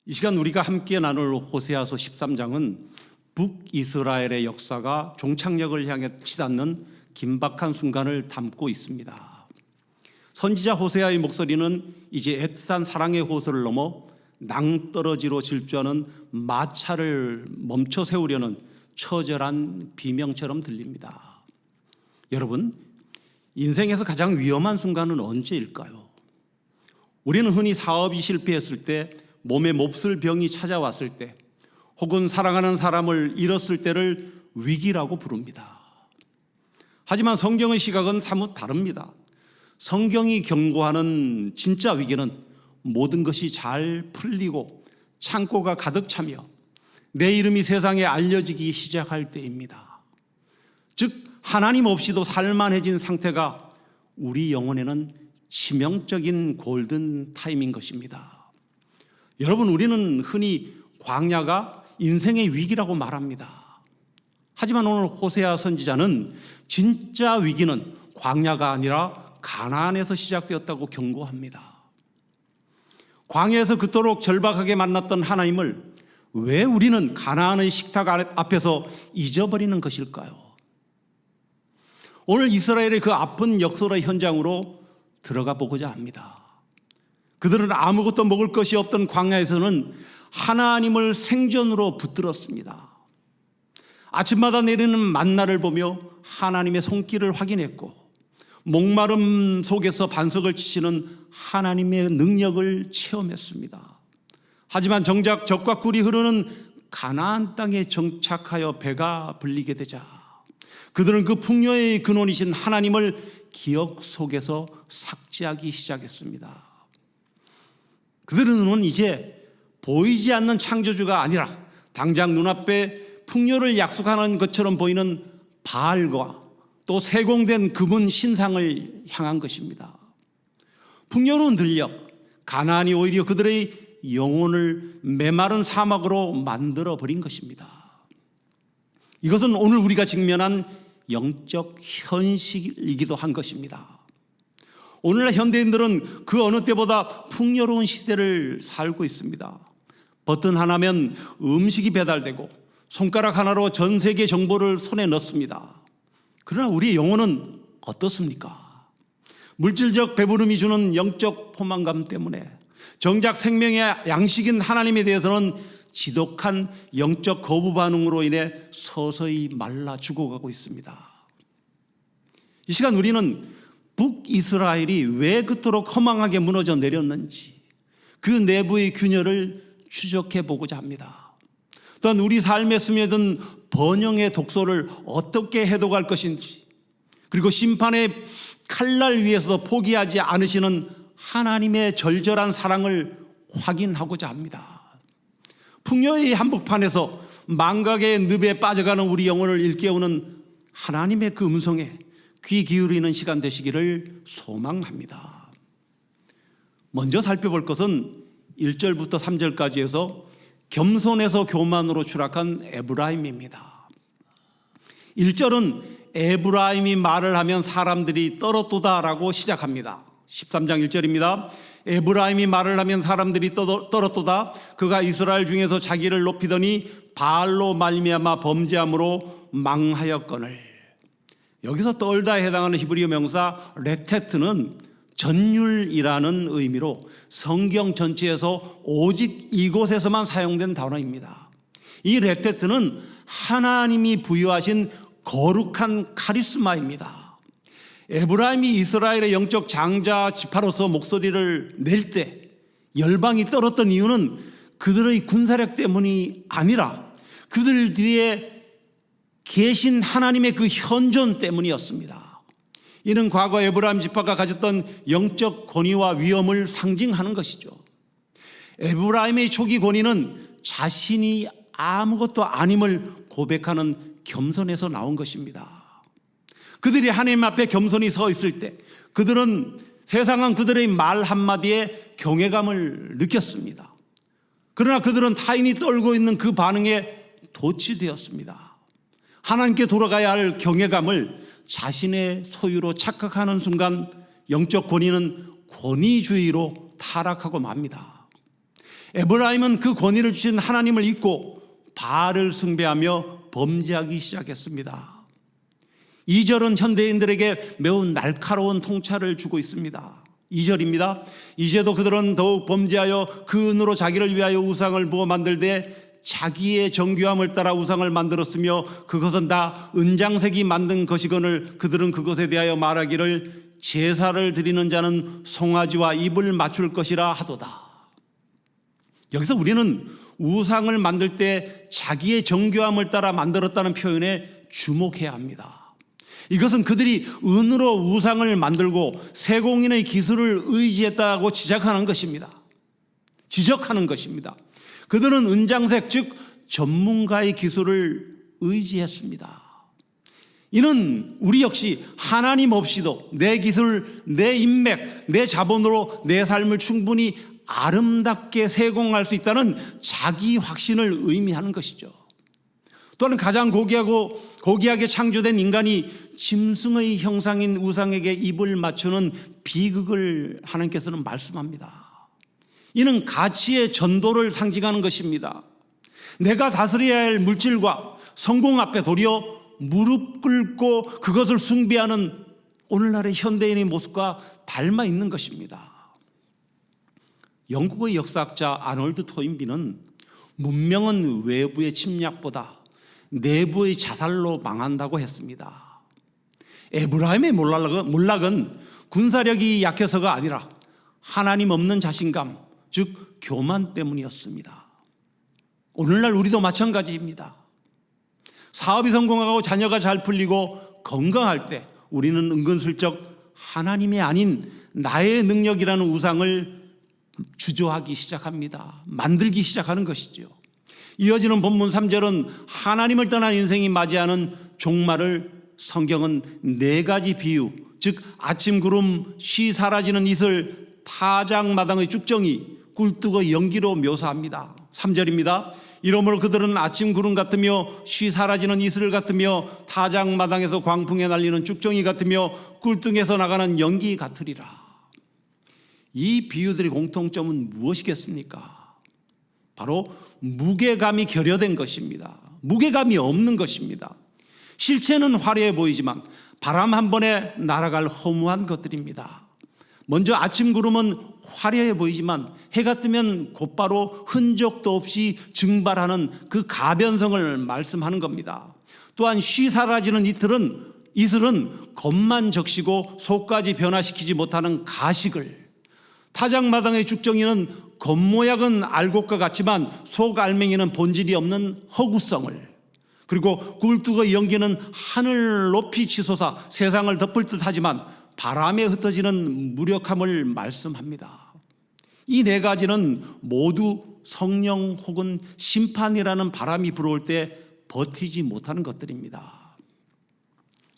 이 시간 우리가 함께 나눌 호세아서 13장은 북이스라엘의 역사가 종착역을 향해 치닫는 긴박한 순간을 담고 있습니다. 선지자 호세아의 목소리는 이제 애틋한 사랑의 호소를 넘어 낭떠러지로 질주하는 마차를 멈춰 세우려는 처절한 비명처럼 들립니다. 여러분, 인생에서 가장 위험한 순간은 언제일까요? 우리는 흔히 사업이 실패했을 때, 몸에 몹쓸 병이 찾아왔을 때, 혹은 사랑하는 사람을 잃었을 때를 위기라고 부릅니다. 하지만 성경의 시각은 사뭇 다릅니다. 성경이 경고하는 진짜 위기는 모든 것이 잘 풀리고 창고가 가득 차며 내 이름이 세상에 알려지기 시작할 때입니다. 즉 하나님 없이도 살만해진 상태가 우리 영혼에는 치명적인 골든 타임인 것입니다. 여러분, 우리는 흔히 광야가 인생의 위기라고 말합니다. 하지만 오늘 호세아 선지자는 진짜 위기는 광야가 아니라 가나안에서 시작되었다고 경고합니다. 광야에서 그토록 절박하게 만났던 하나님을 왜 우리는 가나안의 식탁 앞에서 잊어버리는 것일까요? 오늘 이스라엘의 그 아픈 역설의 현장으로 들어가 보고자 합니다. 그들은 아무것도 먹을 것이 없던 광야에서는 하나님을 생전으로 붙들었습니다. 아침마다 내리는 만나를 보며 하나님의 손길을 확인했고, 목마름 속에서 반석을 치시는 하나님의 능력을 체험했습니다. 하지만 정작 젖과 꿀이 흐르는 가나안 땅에 정착하여 배가 불리게 되자 그들은 그 풍요의 근원이신 하나님을 기억 속에서 삭제하기 시작했습니다. 그들은 이제 보이지 않는 창조주가 아니라 당장 눈앞에 풍요를 약속하는 것처럼 보이는 바알과 또 세공된 금은 신상을 향한 것입니다. 풍요로운 들녘 가나안이 오히려 그들의 영혼을 메마른 사막으로 만들어버린 것입니다. 이것은 오늘 우리가 직면한 영적 현실이기도 한 것입니다. 오늘날 현대인들은 그 어느 때보다 풍요로운 시대를 살고 있습니다. 버튼 하나면 음식이 배달되고 손가락 하나로 전 세계 정보를 손에 넣습니다. 그러나 우리의 영혼은 어떻습니까? 물질적 배부름이 주는 영적 포만감 때문에 정작 생명의 양식인 하나님에 대해서는 지독한 영적 거부 반응으로 인해 서서히 말라 죽어가고 있습니다. 이 시간 우리는 북이스라엘이 왜 그토록 허망하게 무너져 내렸는지 그 내부의 균열을 추적해 보고자 합니다. 또한 우리 삶에 스며든 번영의 독소를 어떻게 해독할 것인지, 그리고 심판의 칼날 위에서도 포기하지 않으시는 하나님의 절절한 사랑을 확인하고자 합니다. 풍요의 한복판에서 망각의 늪에 빠져가는 우리 영혼을 일깨우는 하나님의 그 음성에 귀 기울이는 시간 되시기를 소망합니다. 먼저 살펴볼 것은 1절부터 3절까지 해서 겸손에서 교만으로 추락한 에브라임입니다. 1절은 에브라임이 말을 하면 사람들이 떨었도다라고 시작합니다. 13장 1절입니다. 에브라임이 말을 하면 사람들이 떨었도다. 그가 이스라엘 중에서 자기를 높이더니 바알로 말미암아 범죄함으로 망하였거늘. 여기서 떨다에 해당하는 히브리어 명사 레테트는 전율이라는 의미로 성경 전체에서 오직 이곳에서만 사용된 단어입니다. 이 레테트는 하나님이 부여하신 거룩한 카리스마입니다. 에브라임이 이스라엘의 영적 장자 지파로서 목소리를 낼 때 열방이 떨었던 이유는 그들의 군사력 때문이 아니라 그들 뒤에 계신 하나님의 그 현존 때문이었습니다. 이는 과거 에브라임 지파가 가졌던 영적 권위와 위엄을 상징하는 것이죠. 에브라임의 초기 권위는 자신이 아무것도 아님을 고백하는 겸손에서 나온 것입니다. 그들이 하나님 앞에 겸손히 서 있을 때 그들은 세상은 그들의 말 한마디에 경외감을 느꼈습니다. 그러나 그들은 타인이 떨고 있는 그 반응에 도취되었습니다. 하나님께 돌아가야 할 경외감을 자신의 소유로 착각하는 순간 영적 권위는 권위주의로 타락하고 맙니다. 에브라임은 그 권위를 주신 하나님을 잊고 바알을 숭배하며 범죄하기 시작했습니다. 2절은 현대인들에게 매우 날카로운 통찰을 주고 있습니다. 2절입니다. 이제도 그들은 더욱 범죄하여 그 은으로 자기를 위하여 우상을 부어 만들되 자기의 정교함을 따라 우상을 만들었으며 그것은 다 은장색이 만든 것이거늘 그들은 그것에 대하여 말하기를 제사를 드리는 자는 송아지와 입을 맞출 것이라 하도다. 여기서 우리는 우상을 만들 때 자기의 정교함을 따라 만들었다는 표현에 주목해야 합니다. 이것은 그들이 은으로 우상을 만들고 세공인의 기술을 의지했다고 지적하는 것입니다. 그들은 은장색, 즉 전문가의 기술을 의지했습니다. 이는 우리 역시 하나님 없이도 내 기술, 내 인맥, 내 자본으로 내 삶을 충분히 아름답게 세공할 수 있다는 자기 확신을 의미하는 것이죠. 또한 가장 고귀하게 창조된 인간이 짐승의 형상인 우상에게 입을 맞추는 비극을 하나님께서는 말씀합니다. 이는 가치의 전도를 상징하는 것입니다. 내가 다스려야 할 물질과 성공 앞에 도리어 무릎 꿇고 그것을 숭배하는 오늘날의 현대인의 모습과 닮아 있는 것입니다. 영국의 역사학자 아놀드 토인비는 문명은 외부의 침략보다 내부의 자살로 망한다고 했습니다. 에브라임의 몰락은 군사력이 약해서가 아니라 하나님 없는 자신감, 즉 교만 때문이었습니다. 오늘날 우리도 마찬가지입니다. 사업이 성공하고 자녀가 잘 풀리고 건강할 때 우리는 은근슬쩍 하나님이 아닌 나의 능력이라는 우상을 주저하기 시작합니다. 만들기 시작하는 것이죠. 이어지는 본문 3절은 하나님을 떠난 인생이 맞이하는 종말을 성경은 4가지 비유, 즉 아침 구름, 쉬 사라지는 이슬, 타작마당의 쭉정이, 꿀뜨거 연기로 묘사합니다. 3절입니다. 이러므로 그들은 아침 구름 같으며 쉬 사라지는 이슬 같으며 타작마당에서 광풍에 날리는 쭉정이 같으며 꿀등에서 나가는 연기 같으리라. 이 비유들의 공통점은 무엇이겠습니까? 바로 무게감이 결여된 것입니다. 무게감이 없는 것입니다. 실체는 화려해 보이지만 바람 한 번에 날아갈 허무한 것들입니다. 먼저 아침 구름은 화려해 보이지만 해가 뜨면 곧바로 흔적도 없이 증발하는 그 가변성을 말씀하는 겁니다. 또한 쉬 사라지는 이슬은 겉만 적시고 속까지 변화시키지 못하는 가식을, 타작마당의 쭉정이는 겉모양은 알곡과 같지만 속 알맹이는 본질이 없는 허구성을, 그리고 꿀뜨거 연기는 하늘 높이 치솟아 세상을 덮을 듯하지만 바람에 흩어지는 무력함을 말씀합니다. 이 4가지는 모두 성령 혹은 심판이라는 바람이 불어올 때 버티지 못하는 것들입니다.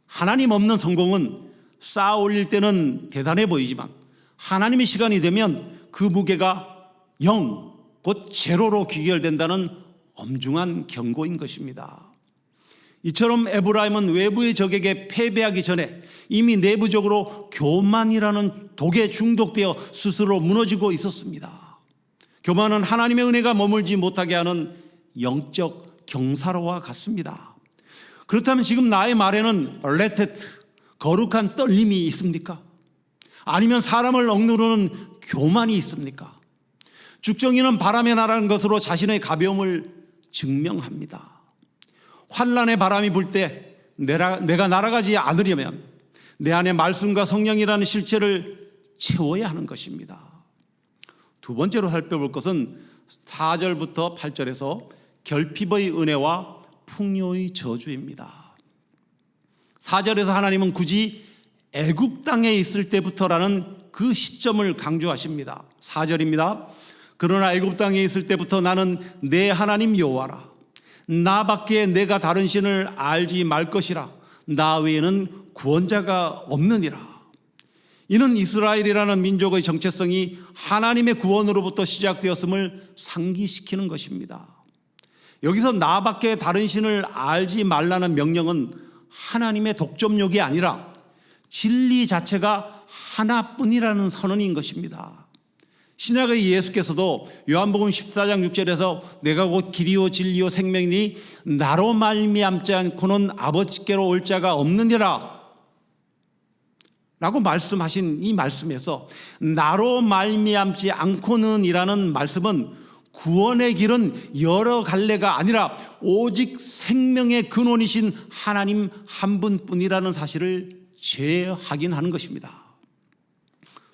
하나님 없는 성공은 쌓아 올릴 때는 대단해 보이지만 하나님의 시간이 되면 그 무게가 0, 곧 제로로 귀결된다는 엄중한 경고인 것입니다. 이처럼 에브라임은 외부의 적에게 패배하기 전에 이미 내부적으로 교만이라는 독에 중독되어 스스로 무너지고 있었습니다. 교만은 하나님의 은혜가 머물지 못하게 하는 영적 경사로와 같습니다. 그렇다면 지금 나의 말에는 레테트, 거룩한 떨림이 있습니까? 아니면 사람을 억누르는 교만이 있습니까? 쭉정이는 바람에 날아가는 것으로 자신의 가벼움을 증명합니다. 환란의 바람이 불 때 내가 날아가지 않으려면 내 안에 말씀과 성령이라는 실체를 채워야 하는 것입니다. 두 번째로 살펴볼 것은 4절부터 8절에서 결핍의 은혜와 풍요의 저주입니다. 4절에서 하나님은 굳이 애굽 땅에 있을 때부터라는 그 시점을 강조하십니다. 4절입니다. 그러나 애굽 땅에 있을 때부터 나는 내 하나님 여호와라. 나밖에 내가 다른 신을 알지 말 것이라. 나 외에는 구원자가 없느니라. 이는 이스라엘이라는 민족의 정체성이 하나님의 구원으로부터 시작되었음을 상기시키는 것입니다. 여기서 나밖에 다른 신을 알지 말라는 명령은 하나님의 독점욕이 아니라 진리 자체가 하나뿐이라는 선언인 것입니다. 신약의 예수께서도 요한복음 14장 6절에서 내가 곧 길이요 진리요 생명이니 나로 말미암지 않고는 아버지께로 올 자가 없느니라 라고 말씀하신 이 말씀에서 나로 말미암지 않고는 이라는 말씀은 구원의 길은 여러 갈래가 아니라 오직 생명의 근원이신 하나님 한 분뿐이라는 사실을 재확인하는 것입니다.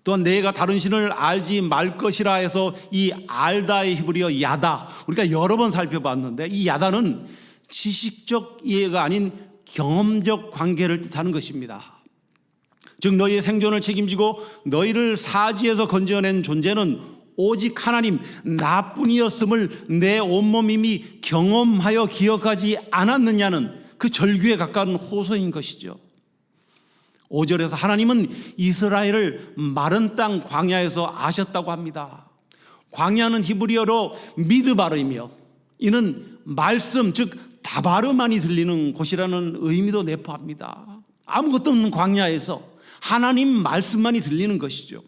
또한 내가 다른 신을 알지 말 것이라 해서 이 알다의 히브리어 야다, 우리가 여러 번 살펴봤는데 이 야다는 지식적 이해가 아닌 경험적 관계를 뜻하는 것입니다. 즉 너희의 생존을 책임지고 너희를 사지에서 건져낸 존재는 오직 하나님 나뿐이었음을 내 온몸 이미 경험하여 기억하지 않았느냐는 그 절규에 가까운 호소인 것이죠. 5절에서 하나님은 이스라엘을 마른 땅 광야에서 아셨다고 합니다. 광야는 히브리어로 미드바르이며 이는 말씀 즉 다바르만이 들리는 곳이라는 의미도 내포합니다. 아무것도 없는 광야에서 하나님 말씀만이 들리는 것이죠.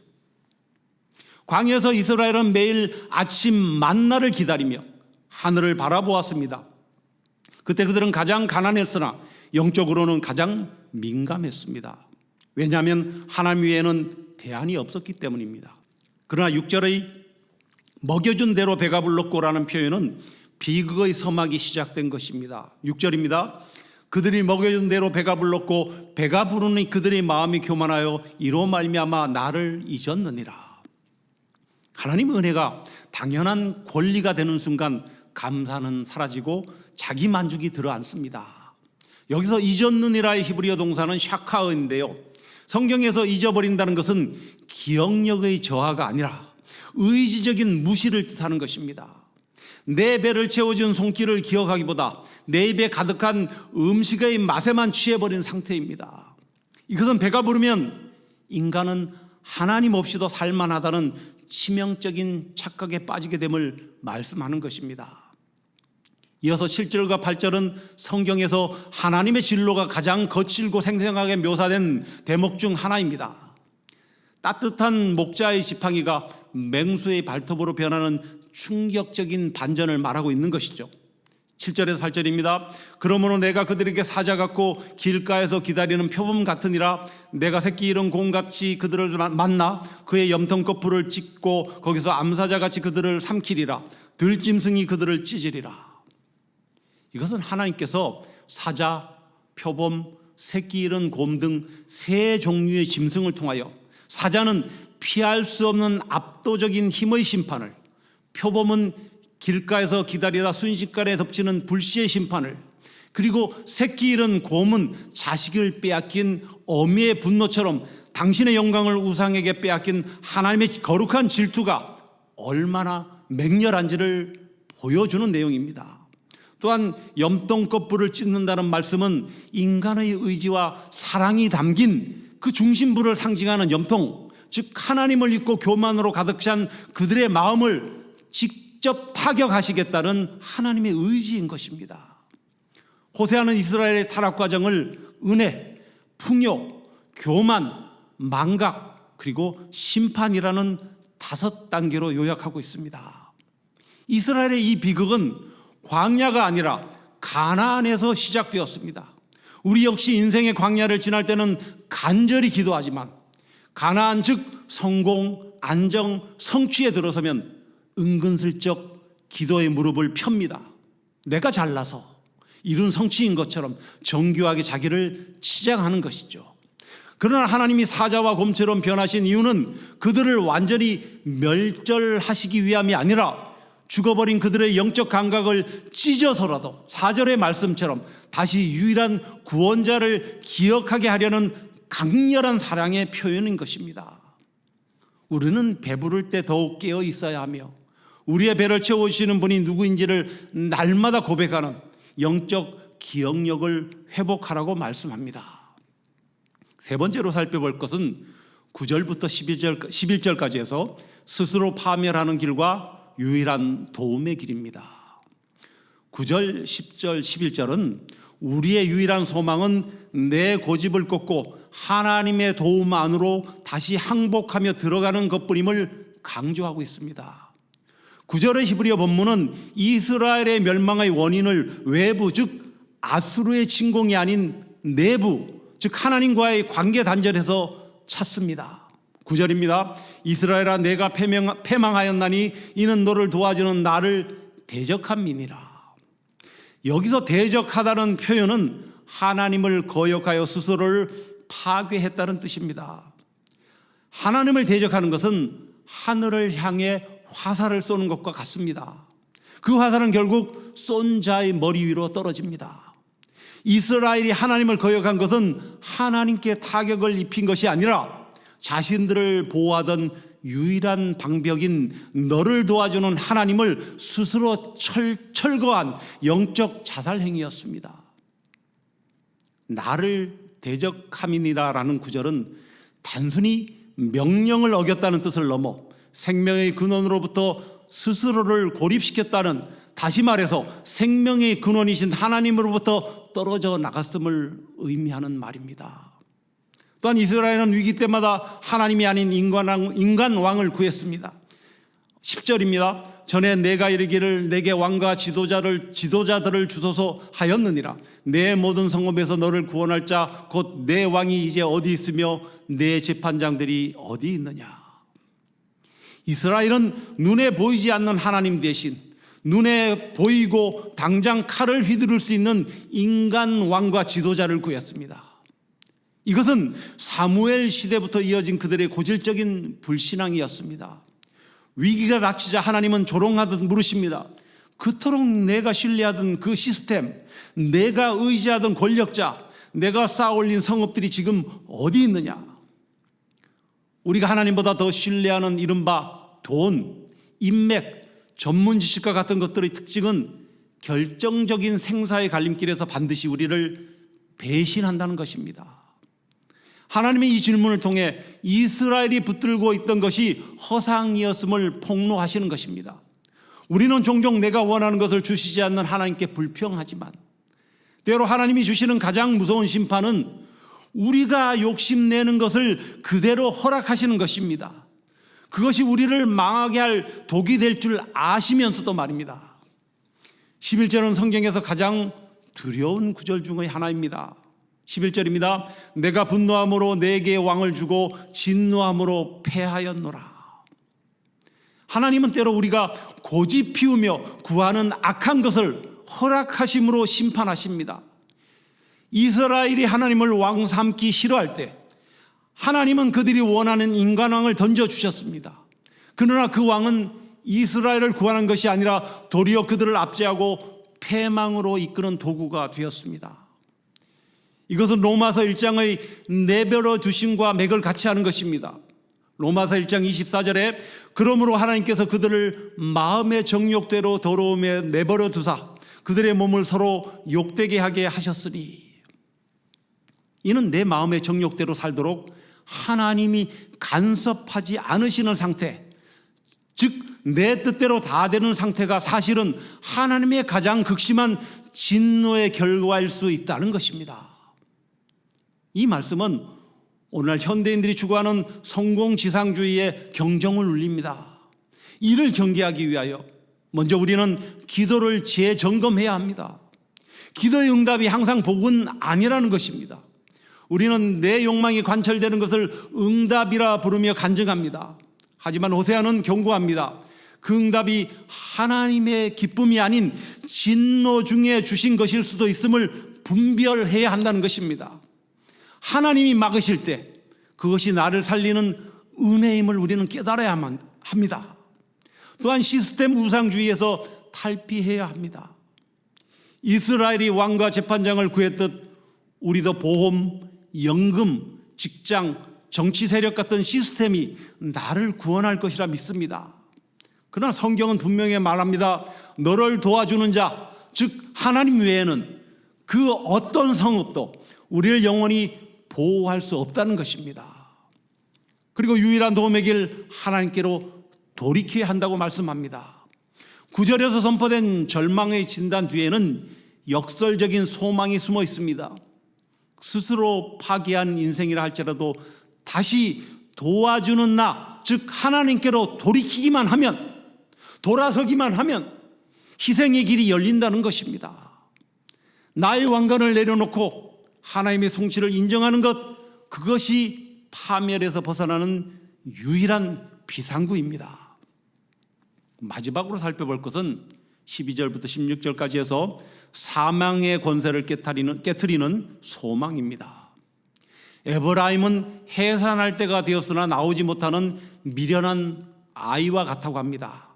광야에서 이스라엘은 매일 아침 만나를 기다리며 하늘을 바라보았습니다. 그때 그들은 가장 가난했으나 영적으로는 가장 민감했습니다. 왜냐하면 하나님 외에는 대안이 없었기 때문입니다. 그러나 6절의 먹여준 대로 배가 불렀고라는 표현은 비극의 서막이 시작된 것입니다. 6절입니다. 그들이 먹여준 대로 배가 불렀고 배가 부르니 그들의 마음이 교만하여 이로 말미암아 나를 잊었느니라. 하나님의 은혜가 당연한 권리가 되는 순간 감사는 사라지고 자기 만족이 들어앉습니다. 여기서 잊었느니라의 히브리어 동사는 샤카어인데요, 성경에서 잊어버린다는 것은 기억력의 저하가 아니라 의지적인 무시를 뜻하는 것입니다. 내 배를 채워준 손길을 기억하기보다 내 입에 가득한 음식의 맛에만 취해버린 상태입니다. 이것은 배가 부르면 인간은 하나님 없이도 살만하다는 치명적인 착각에 빠지게 됨을 말씀하는 것입니다. 이어서 7절과 8절은 성경에서 하나님의 진로가 가장 거칠고 생생하게 묘사된 대목 중 하나입니다. 따뜻한 목자의 지팡이가 맹수의 발톱으로 변하는 충격적인 반전을 말하고 있는 것이죠. 7절에서 8절입니다. 그러므로 내가 그들에게 사자 같고 길가에서 기다리는 표범 같으니라. 내가 새끼 잃은 곰같이 그들을 만나 그의 염통꺼풀을 찢고 거기서 암사자같이 그들을 삼키리라. 들짐승이 그들을 찢으리라. 이것은 하나님께서 사자, 표범, 새끼 잃은 곰 등 세 종류의 짐승을 통하여 사자는 피할 수 없는 압도적인 힘의 심판을, 표범은 길가에서 기다리다 순식간에 덮치는 불시의 심판을, 그리고 새끼 잃은 곰은 자식을 빼앗긴 어미의 분노처럼 당신의 영광을 우상에게 빼앗긴 하나님의 거룩한 질투가 얼마나 맹렬한지를 보여주는 내용입니다. 또한 염통꺼풀을 찢는다는 말씀은 인간의 의지와 사랑이 담긴 그 중심부를 상징하는 염통, 즉 하나님을 잊고 교만으로 가득 찬 그들의 마음을 직접 타격하시겠다는 하나님의 의지인 것입니다. 호세아는 이스라엘의 타락 과정을 은혜, 풍요, 교만, 망각, 그리고 심판이라는 5단계로 요약하고 있습니다. 이스라엘의 이 비극은 광야가 아니라 가나안에서 시작되었습니다. 우리 역시 인생의 광야를 지날 때는 간절히 기도하지만 가나안 즉 성공, 안정, 성취에 들어서면 은근슬쩍 기도의 무릎을 펴니다. 내가 잘나서 이룬 성취인 것처럼 정교하게 자기를 치장하는 것이죠. 그러나 하나님이 사자와 곰처럼 변하신 이유는 그들을 완전히 멸절하시기 위함이 아니라 죽어버린 그들의 영적 감각을 찢어서라도 4절의 말씀처럼 다시 유일한 구원자를 기억하게 하려는 강렬한 사랑의 표현인 것입니다. 우리는 배부를 때 더욱 깨어 있어야 하며 우리의 배를 채워주시는 분이 누구인지를 날마다 고백하는 영적 기억력을 회복하라고 말씀합니다. 세 번째로 살펴볼 것은 9절부터 11절까지 해서 스스로 파멸하는 길과 유일한 도움의 길입니다. 9절, 10절, 11절은 우리의 유일한 소망은 내 고집을 꺾고 하나님의 도움 안으로 다시 항복하며 들어가는 것뿐임을 강조하고 있습니다. 9절의 히브리어 본문은 이스라엘의 멸망의 원인을 외부, 즉 아수르의 침공이 아닌 내부, 즉 하나님과의 관계 단절에서 찾습니다. 9절입니다. 이스라엘아, 내가 패망하였나니 이는 너를 도와주는 나를 대적함이니라. 여기서 대적하다는 표현은 하나님을 거역하여 스스로를 파괴했다는 뜻입니다. 하나님을 대적하는 것은 하늘을 향해 화살을 쏘는 것과 같습니다. 그 화살은 결국 쏜 자의 머리 위로 떨어집니다. 이스라엘이 하나님을 거역한 것은 하나님께 타격을 입힌 것이 아니라 자신들을 보호하던 유일한 방벽인 너를 도와주는 하나님을 스스로 철거한 영적 자살 행위였습니다. 나를 대적함이니라라는 구절은 단순히 명령을 어겼다는 뜻을 넘어 생명의 근원으로부터 스스로를 고립시켰다는, 다시 말해서 생명의 근원이신 하나님으로부터 떨어져 나갔음을 의미하는 말입니다. 또한 이스라엘은 위기 때마다 하나님이 아닌 인간 왕을 구했습니다. 10절입니다. 전에 내가 이르기를 내게 왕과 지도자들을 주소서 하였느니라. 내 모든 성읍에서 너를 구원할 자 곧 내 왕이 이제 어디 있으며 내 재판장들이 어디 있느냐. 이스라엘은 눈에 보이지 않는 하나님 대신 눈에 보이고 당장 칼을 휘두를 수 있는 인간 왕과 지도자를 구했습니다. 이것은 사무엘 시대부터 이어진 그들의 고질적인 불신앙이었습니다. 위기가 닥치자 하나님은 조롱하듯 물으십니다. 그토록 내가 신뢰하던 그 시스템, 내가 의지하던 권력자, 내가 쌓아올린 성읍들이 지금 어디 있느냐. 우리가 하나님보다 더 신뢰하는 이른바 돈, 인맥, 전문 지식과 같은 것들의 특징은 결정적인 생사의 갈림길에서 반드시 우리를 배신한다는 것입니다. 하나님의 이 질문을 통해 이스라엘이 붙들고 있던 것이 허상이었음을 폭로하시는 것입니다. 우리는 종종 내가 원하는 것을 주시지 않는 하나님께 불평하지만 때로 하나님이 주시는 가장 무서운 심판은 우리가 욕심내는 것을 그대로 허락하시는 것입니다. 그것이 우리를 망하게 할 독이 될 줄 아시면서도 말입니다. 11절은 성경에서 가장 두려운 구절 중의 하나입니다. 11절입니다. 내가 분노함으로 내게 왕을 주고 진노함으로 패하였노라. 하나님은 때로 우리가 고집 피우며 구하는 악한 것을 허락하심으로 심판하십니다. 이스라엘이 하나님을 왕 삼기 싫어할 때 하나님은 그들이 원하는 인간왕을 던져주셨습니다. 그러나 그 왕은 이스라엘을 구하는 것이 아니라 도리어 그들을 압제하고 패망으로 이끄는 도구가 되었습니다. 이것은 로마서 1장의 내버려 두심과 맥을 같이 하는 것입니다. 로마서 1장 24절에 그러므로 하나님께서 그들을 마음의 정욕대로 더러움에 내버려 두사 그들의 몸을 서로 욕되게 하게 하셨으니, 이는 내 마음의 정욕대로 살도록 하나님이 간섭하지 않으시는 상태, 즉 내 뜻대로 다 되는 상태가 사실은 하나님의 가장 극심한 진노의 결과일 수 있다는 것입니다. 이 말씀은 오늘날 현대인들이 추구하는 성공지상주의의 경종을 울립니다. 이를 경계하기 위하여 먼저 우리는 기도를 재점검해야 합니다. 기도의 응답이 항상 복은 아니라는 것입니다. 우리는 내 욕망이 관철되는 것을 응답이라 부르며 간증합니다. 하지만 호세아는 경고합니다. 그 응답이 하나님의 기쁨이 아닌 진노 중에 주신 것일 수도 있음을 분별해야 한다는 것입니다. 하나님이 막으실 때 그것이 나를 살리는 은혜임을 우리는 깨달아야만 합니다. 또한 시스템 우상주의에서 탈피해야 합니다. 이스라엘이 왕과 재판장을 구했듯 우리도 보험, 연금, 직장, 정치 세력 같은 시스템이 나를 구원할 것이라 믿습니다. 그러나 성경은 분명히 말합니다. 너를 도와주는 자, 즉 하나님 외에는 그 어떤 성읍도 우리를 영원히 보호할 수 없다는 것입니다. 그리고 유일한 도움의 길 하나님께로 돌이켜야 한다고 말씀합니다. 9절에서 선포된 절망의 진단 뒤에는 역설적인 소망이 숨어 있습니다. 스스로 파괴한 인생이라 할지라도 다시 도와주는 나, 즉 하나님께로 돌이키기만 하면, 돌아서기만 하면 희생의 길이 열린다는 것입니다. 나의 왕관을 내려놓고 하나님의 통치를 인정하는 것, 그것이 파멸에서 벗어나는 유일한 비상구입니다. 마지막으로 살펴볼 것은 12절부터 16절까지 해서 사망의 권세를 깨트리는 소망입니다. 에브라임은 해산할 때가 되었으나 나오지 못하는 미련한 아이와 같다고 합니다.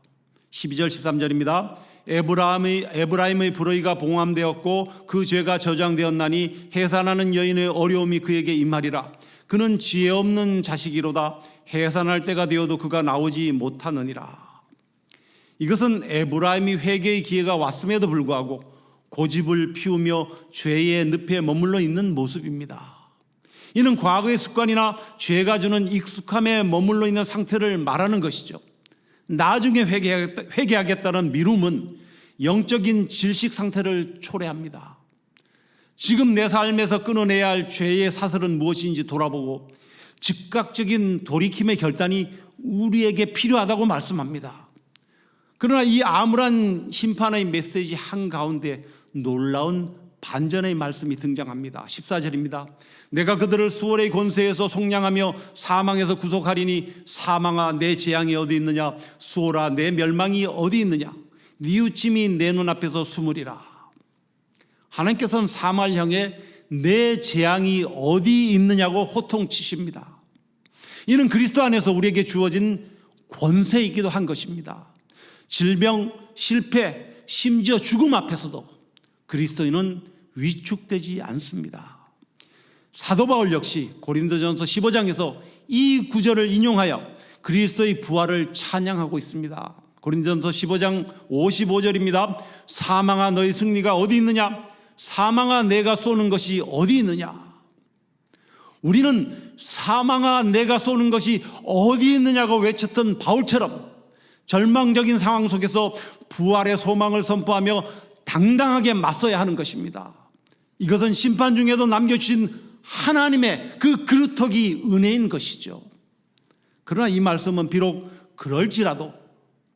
12절 13절입니다. 에브라임의 불의가 봉함되었고 그 죄가 저장되었나니 해산하는 여인의 어려움이 그에게 임하리라. 그는 지혜 없는 자식이로다. 해산할 때가 되어도 그가 나오지 못하느니라. 이것은 에브라임이 회개의 기회가 왔음에도 불구하고 고집을 피우며 죄의 늪에 머물러 있는 모습입니다. 이는 과거의 습관이나 죄가 주는 익숙함에 머물러 있는 상태를 말하는 것이죠. 나중에 회개하겠다는 미룸은 영적인 질식 상태를 초래합니다. 지금 내 삶에서 끊어내야 할 죄의 사슬은 무엇인지 돌아보고 즉각적인 돌이킴의 결단이 우리에게 필요하다고 말씀합니다. 그러나 이 암울한 심판의 메시지 한가운데 놀라운 반전의 말씀이 등장합니다. 14절입니다. 내가 그들을 수월의 권세에서 속량하며 사망에서 구속하리니 사망아 내 재앙이 어디 있느냐, 수월아 내 멸망이 어디 있느냐, 뉘우침이 내 눈앞에서 숨으리라. 하나님께서는 사망을 향해 내 재앙이 어디 있느냐고 호통치십니다. 이는 그리스도 안에서 우리에게 주어진 권세이기도 한 것입니다. 질병, 실패, 심지어 죽음 앞에서도 그리스도인은 위축되지 않습니다. 사도 바울 역시 고린도전서 15장에서 이 구절을 인용하여 그리스도의 부활을 찬양하고 있습니다. 고린도전서 15장 55절입니다. 사망아 너희 승리가 어디 있느냐, 사망아 내가 쏘는 것이 어디 있느냐. 우리는 사망아 내가 쏘는 것이 어디 있느냐고 외쳤던 바울처럼 절망적인 상황 속에서 부활의 소망을 선포하며 당당하게 맞서야 하는 것입니다. 이것은 심판 중에도 남겨주신 하나님의 그 그루터기 은혜인 것이죠. 그러나 이 말씀은 비록 그럴지라도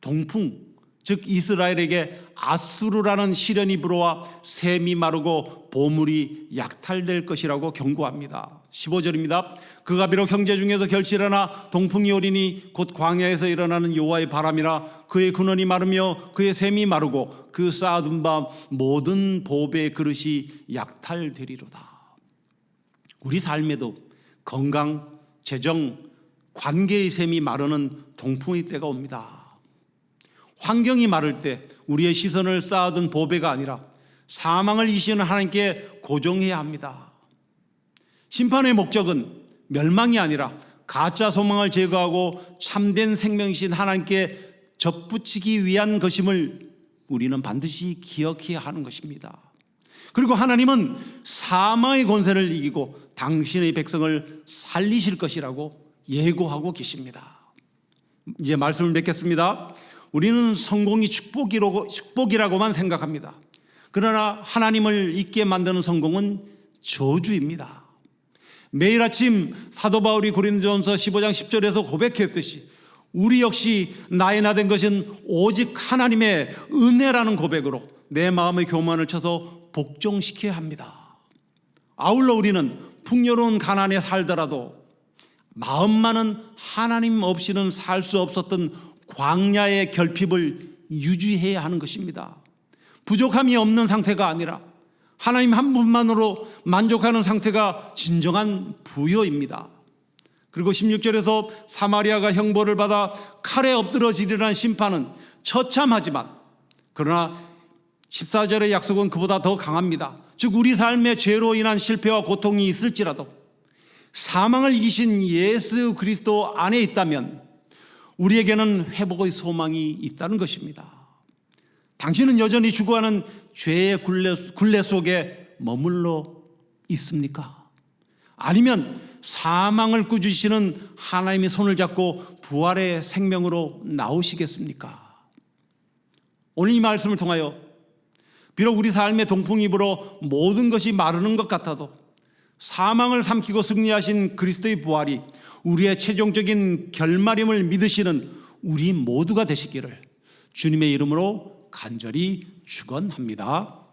동풍, 즉 이스라엘에게 아수르라는 시련이 불어와 샘이 마르고 보물이 약탈될 것이라고 경고합니다. 15절입니다. 그가 비록 형제 중에서 결실하나 동풍이 오리니 곧 광야에서 일어나는 여호와의 바람이라. 그의 근원이 마르며 그의 샘이 마르고 그 쌓아둔 바 모든 보배의 그릇이 약탈되리로다. 우리 삶에도 건강, 재정, 관계의 샘이 마르는 동풍의 때가 옵니다. 환경이 마를 때 우리의 시선을 쌓아둔 보배가 아니라 사망을 이시는 하나님께 고정해야 합니다. 심판의 목적은 멸망이 아니라 가짜 소망을 제거하고 참된 생명이신 하나님께 접붙이기 위한 것임을 우리는 반드시 기억해야 하는 것입니다. 그리고 하나님은 사망의 권세를 이기고 당신의 백성을 살리실 것이라고 예고하고 계십니다. 이제 말씀을 맺겠습니다. 우리는 성공이 축복이라고만 생각합니다. 그러나 하나님을 잊게 만드는 성공은 저주입니다. 매일 아침 사도 바울이 고린도전서 15장 10절에서 고백했듯이 우리 역시 나의 나 된 것은 오직 하나님의 은혜라는 고백으로 내 마음의 교만을 쳐서 복종시켜야 합니다. 아울러 우리는 풍요로운 가나안에 살더라도 마음만은 하나님 없이는 살 수 없었던 광야의 결핍을 유지해야 하는 것입니다. 부족함이 없는 상태가 아니라 하나님 한 분만으로 만족하는 상태가 진정한 부요입니다. 그리고 16절에서 사마리아가 형벌을 받아 칼에 엎드러지리라는 심판은 처참하지만 그러나 14절의 약속은 그보다 더 강합니다. 즉 우리 삶의 죄로 인한 실패와 고통이 있을지라도 사망을 이기신 예수 그리스도 안에 있다면 우리에게는 회복의 소망이 있다는 것입니다. 당신은 여전히 죽어가는 죄의 굴레 속에 머물러 있습니까? 아니면 사망을 꾸짖으시는 하나님의 손을 잡고 부활의 생명으로 나오시겠습니까? 오늘 이 말씀을 통하여 비록 우리 삶에 동풍이 불어 모든 것이 마르는 것 같아도 사망을 삼키고 승리하신 그리스도의 부활이 우리의 최종적인 결말임을 믿으시는 우리 모두가 되시기를 주님의 이름으로 간절히 축원합니다.